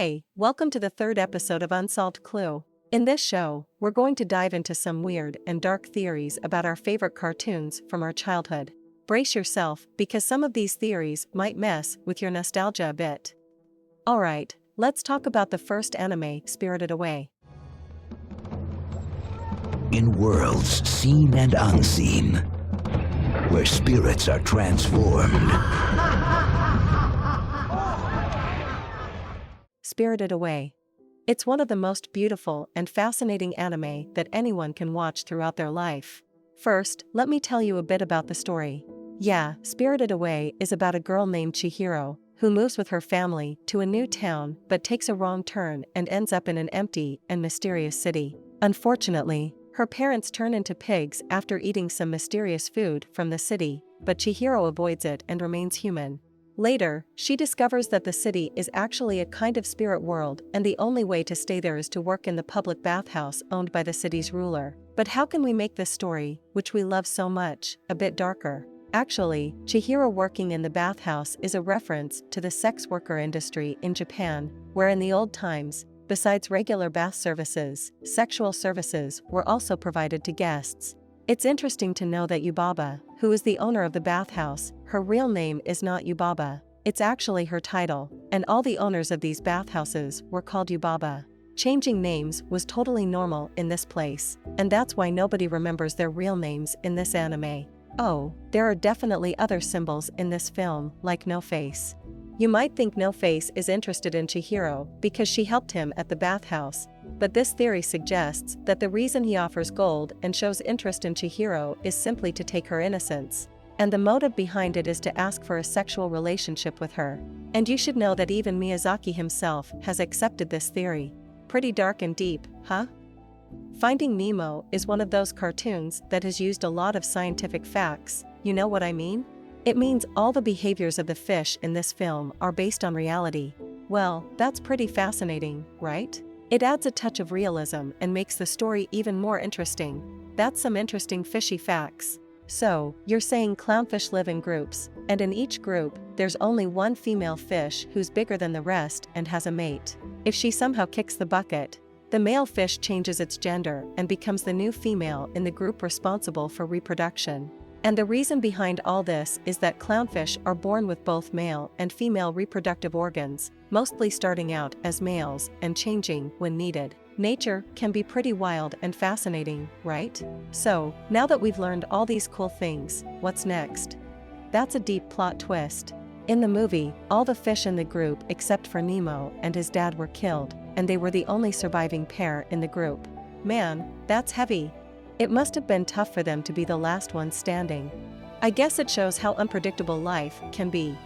Hey, welcome to the third episode of Unsolved Clue. In this show, we're going to dive into some weird and dark theories about our favorite cartoons from our childhood. Brace yourself, because some of these theories might mess with your nostalgia a bit. Alright, let's talk about the first anime, Spirited Away. In worlds seen and unseen, where spirits are transformed, Spirited Away. It's one of the most beautiful and fascinating anime that anyone can watch throughout their life. First, let me tell you a bit about the story. Yeah, Spirited Away is about a girl named Chihiro, who moves with her family to a new town but takes a wrong turn and ends up in an empty and mysterious city. Unfortunately, her parents turn into pigs after eating some mysterious food from the city, but Chihiro avoids it and remains human. Later, she discovers that the city is actually a kind of spirit world and the only way to stay there is to work in the public bathhouse owned by the city's ruler. But how can we make this story, which we love so much, a bit darker? Actually, Chihiro working in the bathhouse is a reference to the sex worker industry in Japan, where in the old times, besides regular bath services, sexual services were also provided to guests. It's interesting to know that Yubaba, who is the owner of the bathhouse, her real name is not Yubaba, it's actually her title, and all the owners of these bathhouses were called Yubaba. Changing names was totally normal in this place, and that's why nobody remembers their real names in this anime. Oh, there are definitely other symbols in this film, like No Face. You might think No Face is interested in Chihiro because she helped him at the bathhouse, but this theory suggests that the reason he offers gold and shows interest in Chihiro is simply to take her innocence, and the motive behind it is to ask for a sexual relationship with her. And you should know that even Miyazaki himself has accepted this theory. Pretty dark and deep, huh? Finding Nemo is one of those cartoons that has used a lot of scientific facts, you know what I mean? It means all the behaviors of the fish in this film are based on reality. Well, that's pretty fascinating, right? It adds a touch of realism and makes the story even more interesting. That's some interesting fishy facts. So, you're saying clownfish live in groups, and in each group, there's only one female fish who's bigger than the rest and has a mate. If she somehow kicks the bucket, the male fish changes its gender and becomes the new female in the group responsible for reproduction. And the reason behind all this is that clownfish are born with both male and female reproductive organs, mostly starting out as males and changing when needed. Nature can be pretty wild and fascinating, right? So, now that we've learned all these cool things, what's next? That's a deep plot twist. In the movie, all the fish in the group except for Nemo and his dad were killed, and they were the only surviving pair in the group. Man, that's heavy. It must have been tough for them to be the last ones standing. I guess it shows how unpredictable life can be.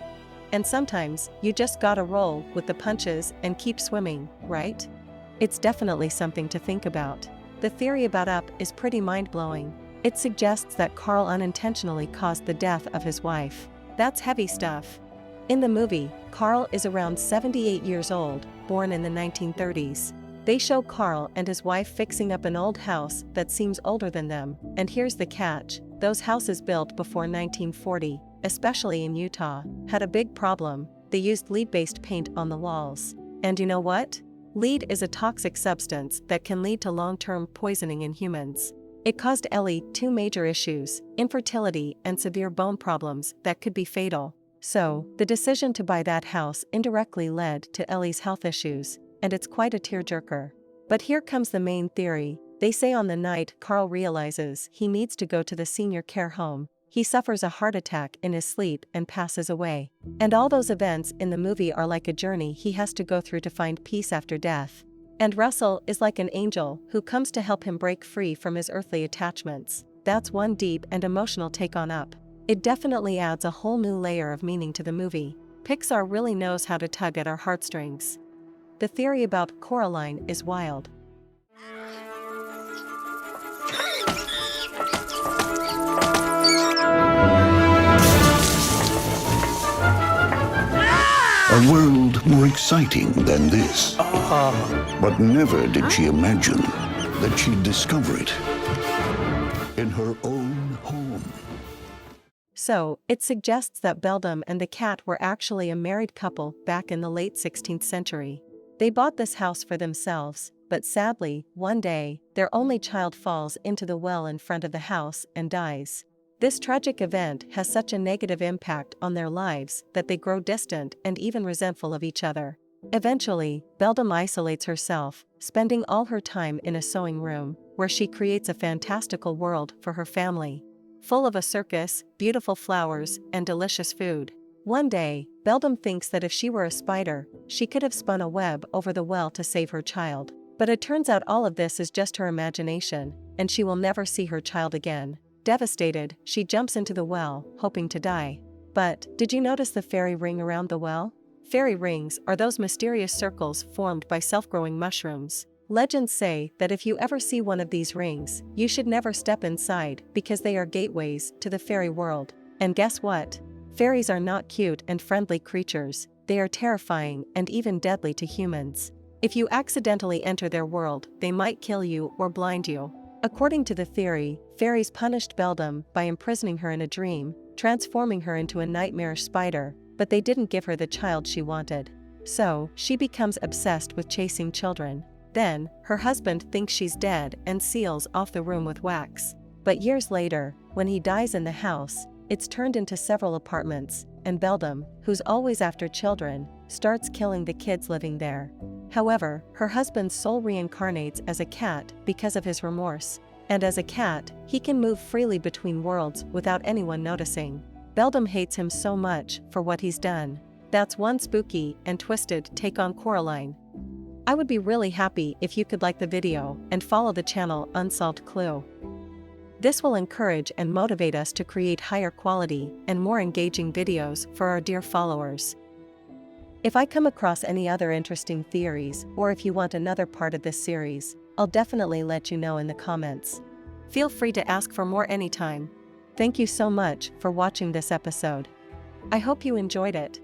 And sometimes, you just gotta roll with the punches and keep swimming, right? It's definitely something to think about. The theory about Up is pretty mind-blowing. It suggests that Carl unintentionally caused the death of his wife. That's heavy stuff. In the movie, Carl is around 78 years old, born in the 1930s. They show Carl and his wife fixing up an old house that seems older than them, and here's the catch, those houses built before 1940, especially in Utah, had a big problem. They used lead-based paint on the walls. And you know what? Lead is a toxic substance that can lead to long-term poisoning in humans. It caused Ellie two major issues, infertility and severe bone problems that could be fatal. So, the decision to buy that house indirectly led to Ellie's health issues, and it's quite a tearjerker. But here comes the main theory. They say on the night Carl realizes he needs to go to the senior care home, he suffers a heart attack in his sleep and passes away. And all those events in the movie are like a journey he has to go through to find peace after death. And Russell is like an angel who comes to help him break free from his earthly attachments. That's one deep and emotional take on Up. It definitely adds a whole new layer of meaning to the movie. Pixar really knows how to tug at our heartstrings. The theory about Coraline is wild. A world more exciting than this. But never did she imagine that she'd discover it in her own home. So, it suggests that Beldam and the cat were actually a married couple back in the late 16th century. They bought this house for themselves, but sadly, one day, their only child falls into the well in front of the house and dies. This tragic event has such a negative impact on their lives that they grow distant and even resentful of each other. Eventually, Beldam isolates herself, spending all her time in a sewing room, where she creates a fantastical world for her family, full of a circus, beautiful flowers, and delicious food. One day, Beldam thinks that if she were a spider, she could have spun a web over the well to save her child. But it turns out all of this is just her imagination, and she will never see her child again. Devastated, she jumps into the well, hoping to die. But, did you notice the fairy ring around the well? Fairy rings are those mysterious circles formed by self-growing mushrooms. Legends say that if you ever see one of these rings, you should never step inside because they are gateways to the fairy world. And guess what? Fairies are not cute and friendly creatures, they are terrifying and even deadly to humans. If you accidentally enter their world, they might kill you or blind you. According to the theory, fairies punished Beldam by imprisoning her in a dream, transforming her into a nightmarish spider, but they didn't give her the child she wanted. So, she becomes obsessed with chasing children. Then, her husband thinks she's dead and seals off the room with wax. But years later, when he dies in the house, it's turned into several apartments, and Beldam, who's always after children, starts killing the kids living there. However, her husband's soul reincarnates as a cat because of his remorse, and as a cat, he can move freely between worlds without anyone noticing. Beldam hates him so much for what he's done. That's one spooky and twisted take on Coraline. I would be really happy if you could like the video and follow the channel Unsolved Clue. This will encourage and motivate us to create higher quality and more engaging videos for our dear followers. If I come across any other interesting theories, or if you want another part of this series, I'll definitely let you know in the comments. Feel free to ask for more anytime. Thank you so much for watching this episode. I hope you enjoyed it.